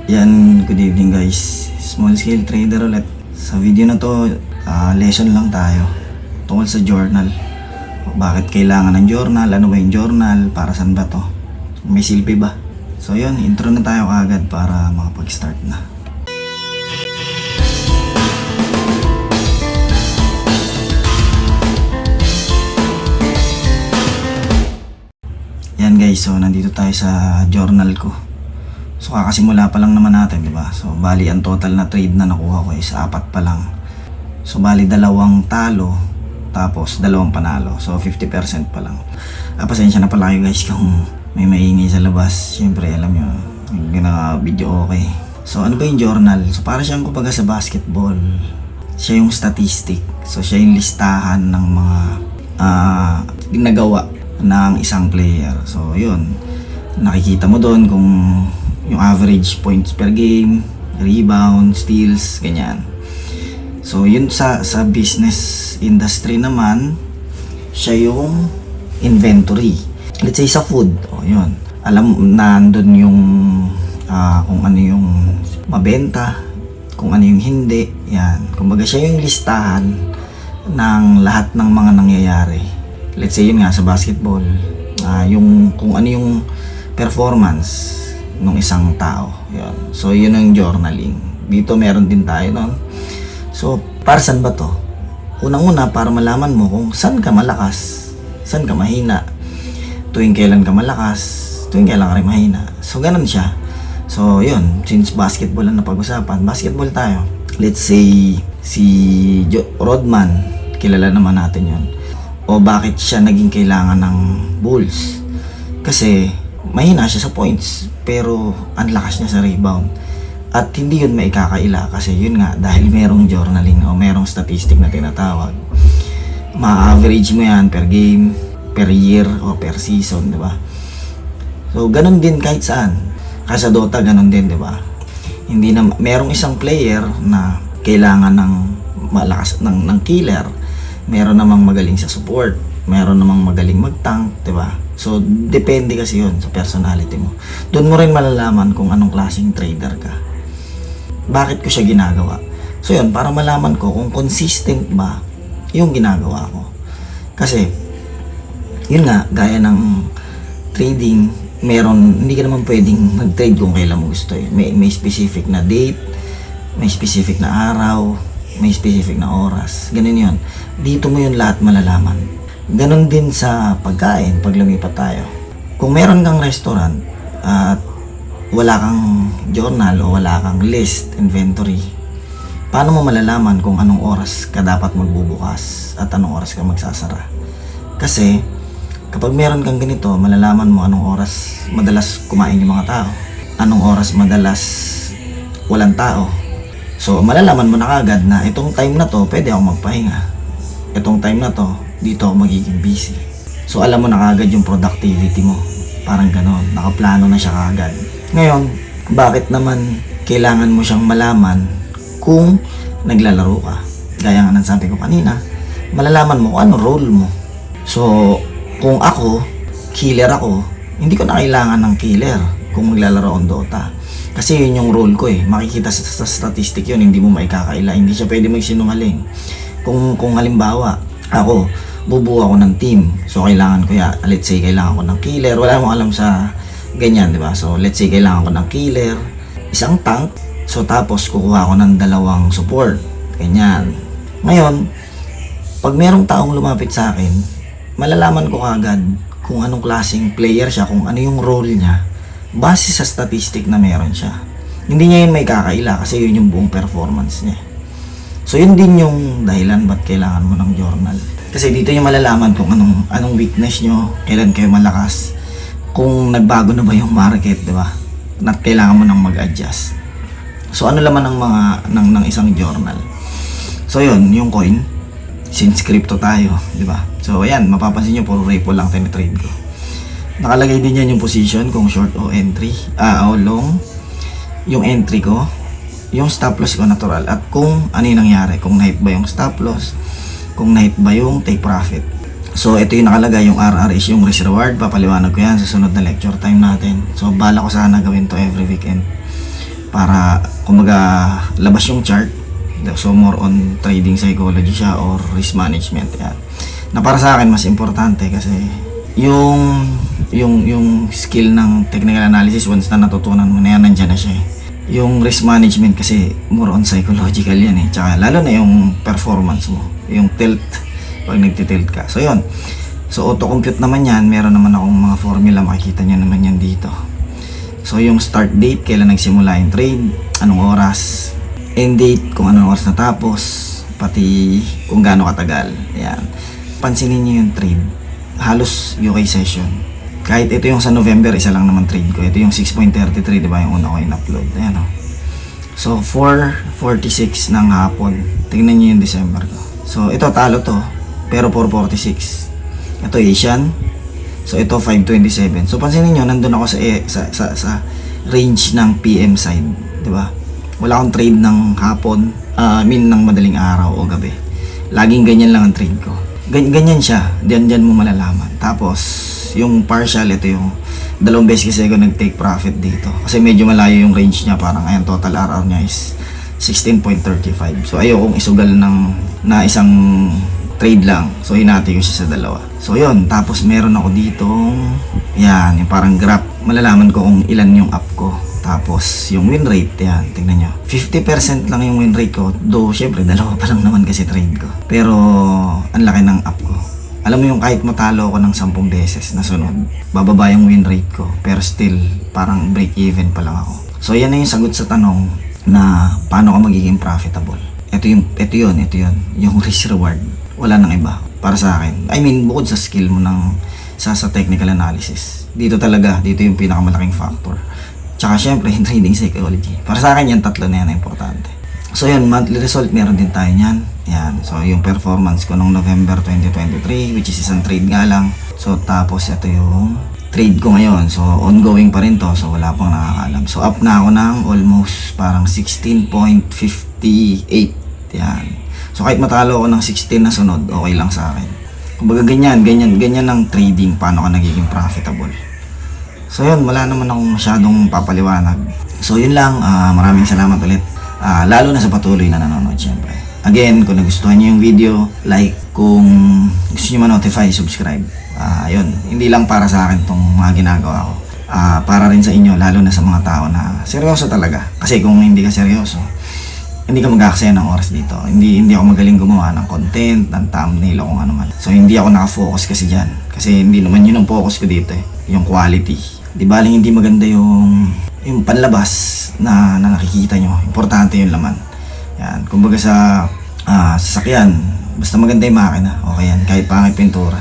Yan, good evening guys. Small scale trader ulit. Sa video na to, lesson lang tayo tungkol sa journal. Bakit kailangan ng journal? Ano ba yung journal? Para saan ba to? May silbi ba? So yun, intro na tayo kagad para makapag-start na. Yan guys, so nandito tayo sa journal ko. So kakasimula pa lang naman natin, di ba? So bali ang total na trade na nakuha ko is 4 pa lang. So bali 2 talo, tapos 2 panalo. So 50% pa lang. Pasensya na pala kayo guys kung may maingay sa labas. Siyempre alam nyo, yung video okay. So ano ba yung journal? So para siyang kumbaga sa basketball. Siya yung statistic. So siya yung listahan ng mga ginagawa ng isang player. So yun, nakikita mo doon kung yung average points per game, rebound, steals, ganyan. So yun sa business industry naman, siya yung inventory. Let's say sa food, yun. Alam nandun yung kung ano yung mabenta, kung ano yung hindi, yan. Kumbaga siya yung listahan ng lahat ng mga nangyayari. Let's say yun nga sa basketball, yung kung ano yung performance ng isang tao. Yun. So yun ang journaling. Dito meron din tayo nun. So para saan ba to? Unang-una para malaman mo kung saan ka malakas, saan ka mahina, tuwing kailan ka malakas, tuwing kailan ka rin mahina. So ganun siya. So yun, since basketball ang napag-usapan, basketball tayo. Let's say si Rodman, kilala naman natin yun. O bakit siya naging kailangan ng Bulls? Kasi mahina siya sa points, pero ang lakas niya sa rebound. At hindi yun maikakaila kasi yun nga, dahil merong journaling o merong statistic na tinatawag. Ma-average mo yan per game, per year, o per season, di ba? So, ganun din kahit saan. Kasi sa Dota, ganun din, di ba? Hindi na, merong isang player na kailangan ng malakas, ng killer. Meron namang magaling sa support, meron namang magaling mag-tank, di ba? So, depende kasi yun sa personality mo. Doon mo rin malalaman kung anong klaseng trader ka. Bakit ko siya ginagawa? So, yun, para malaman ko kung consistent ba yung ginagawa ko. Kasi, yun nga, gaya ng trading, hindi ka naman pwedeng mag-trade kung kailan mo gusto. May specific na date, may specific na araw, may specific na oras. Ganun yun. Dito mo yun lahat malalaman. Ganon din sa pagkain pag lumipat tayo. Kung meron kang restaurant at wala kang journal o wala kang list, inventory, paano mo malalaman kung anong oras ka dapat magbubukas at anong oras ka magsasara? Kasi kapag meron kang ganito, malalaman mo anong oras madalas kumain yung mga tao, anong oras madalas walang tao. So malalaman mo na kagad na itong time na to pwede ako magpahinga, itong time na to dito ako magiging busy. So alam mo na kagad yung productivity mo. Parang ganon, nakaplano na siya kagad. Ngayon, bakit naman kailangan mo siyang malaman kung naglalaro ka? Gaya nga ng sabi ko kanina, malalaman mo kung ano role mo. So kung ako, killer ako, hindi ko na kailangan ng killer kung maglalaro akong Dota. Kasi yun yung role ko eh. Makikita sa statistic yun, hindi mo maikakaila. Hindi siya pwede magsinungaling. Kung halimbawa, ako, bubuo ako ng team. So, kailangan ko let's say, kailangan ko ng killer. Wala mo alam sa ganyan, di ba? So, let's say, kailangan ko ng killer, isang tank. So, tapos, kukuha ko ng 2 support. Ganyan. Ngayon, pag merong taong lumapit sa akin, malalaman ko kagad kung anong klaseng player siya, kung ano yung role niya, base sa statistic na meron siya. Hindi niya yun may kakaila kasi yun yung buong performance niya. So yun din yung dahilan ba't kailangan mo ng journal. Kasi dito yung malalaman kung anong weakness nyo, kailan kayo malakas, kung nagbago na ba yung market, di ba? At kailangan mo nang mag-adjust. So ano laman ng isang journal? So yun, yung coin, since crypto tayo, di ba? So ayan, mapapansin nyo puro repo lang tinitrade ko. Nakalagay din yan yung position kung short o entry, o long, yung entry ko, yung stop loss ko natural, at kung ano yung nangyari, kung na-hit ba yung stop loss, kung na-hit ba yung take profit. So ito yung nakalagay, yung RR is yung risk reward. Papaliwanag ko yan sa sunod na lecture time natin. So bala ko sana gawin to every weekend para kumbaga labas yung chart. So more on trading psychology siya or risk management yan. Na para sa akin mas importante kasi yung skill ng technical analysis, once na natutunan mo na yan, nandyan na siya eh. Yung risk management kasi more on psychological yan eh. Tsaka lalo na yung performance mo, yung tilt pag nagtitilt ka. So yun, so auto-compute naman yan. Meron naman akong mga formula, makikita nyo naman yan dito. So yung start date, kailan nagsimula yung trade, anong oras, end date, kung anong oras natapos, pati kung gaano katagal. Ayan. Pansinin nyo yung trade, halos UK session. Kahit ito yung sa November, isa lang naman trade ko. Ito yung 6.33, diba, yung una ko in-upload. Ayan o. So 4.46 ng hapon. Tingnan nyo yung December ko. So ito talo to, pero 4.46. Ito Asian. So ito 5.27. So pansinin nyo, nandun ako sa range ng PM side, diba? Wala akong trade ng hapon, ng madaling araw o gabi. Laging ganyan lang ang trade ko. Ganyan siya, diyan mo malalaman. Tapos, yung partial, ito yung 2 beses kasi ako nag-take profit dito. Kasi medyo malayo yung range niya, parang ayan, total RR niya is 16.35. So, ayokong isugal na isang trade lang. So, hinati ko siya sa 2. So, yun. Tapos, meron ako dito, yan, yung parang graph. Malalaman ko kung ilan yung up ko. Tapos, yung win rate, yan, tingnan nyo. 50% lang yung win rate ko. Though, syempre, 2 pa lang naman kasi trade ko. Pero, ang laki ng up ko. Alam mo yung kahit matalo ako ng 10 beses na sunod, bababa yung win rate ko. Pero still, parang break even pa lang ako. So, yan na yung sagot sa tanong na paano ka magiging profitable. Ito yun. Yung risk reward. Wala nang iba. Para sa akin. I mean, bukod sa skill mo sa technical analysis. Dito yung pinakamalaking factor. Tsaka syempre, yung trading psychology. Para sa akin yan, 3 na yan na importante. So yun, monthly result, meron din tayo yan. Yan. So yung performance ko noong November 2023, which is isang trade nga lang. So tapos ito yung trade ko ngayon. So ongoing pa rin to. So wala pang nakakalam. So up na ako ng almost parang 16.58. Yan. So kahit matalo ako ng 16 na sunod, okay lang sa akin. Kumbaga ganyan ang trading, paano ka nagiging profitable. So yun, wala naman akong masyadong papaliwanag. So yun lang, maraming salamat ulit. Lalo na sa patuloy na nanonood syempre. Again, kung nagustuhan niyo yung video, like. Kung gusto niyo ma-notify, subscribe. Yun, hindi lang para sa akin tong mga ginagawa ko. Para rin sa inyo, lalo na sa mga tao na seryoso talaga. Kasi kung hindi ka seryoso, hindi ka mag-aaksaya ng oras dito. Hindi ako magaling gumawa ng content, ng thumbnail o kung ano man. So hindi ako nakafocus kasi dyan. Kasi hindi naman yun ang focus ko dito eh. Yung quality. Di baling hindi maganda yung panlabas na nakikita nyo. Importante yung laman. Yan. Kumbaga sa sasakyan, basta maganda yung makina, okay yan. Kahit pangit pintura.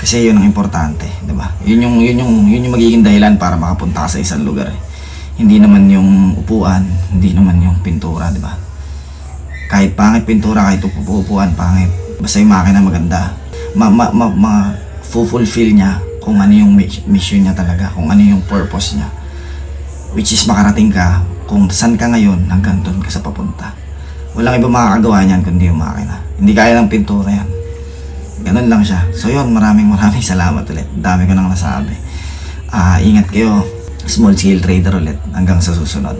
Kasi yun ang importante. Diba? Yun yung magiging dahilan para makapunta ka sa isang lugar eh. Hindi naman yung upuan, hindi naman yung pintura, di ba? Kahit pangit pintura, kahit upuan, pangit. Basta yung makina maganda. Fulfill niya kung ano yung mission niya talaga, kung ano yung purpose niya. Which is makarating ka kung saan ka ngayon hanggang doon ka sa papunta. Walang iba makakagawa niyan kundi yung makina. Hindi kaya ng pintura yan. Ganun lang siya. So yun, maraming salamat ulit. Dami ko nang nasabi. Ingat kayo. Small scale trader ulit hanggang sa susunod.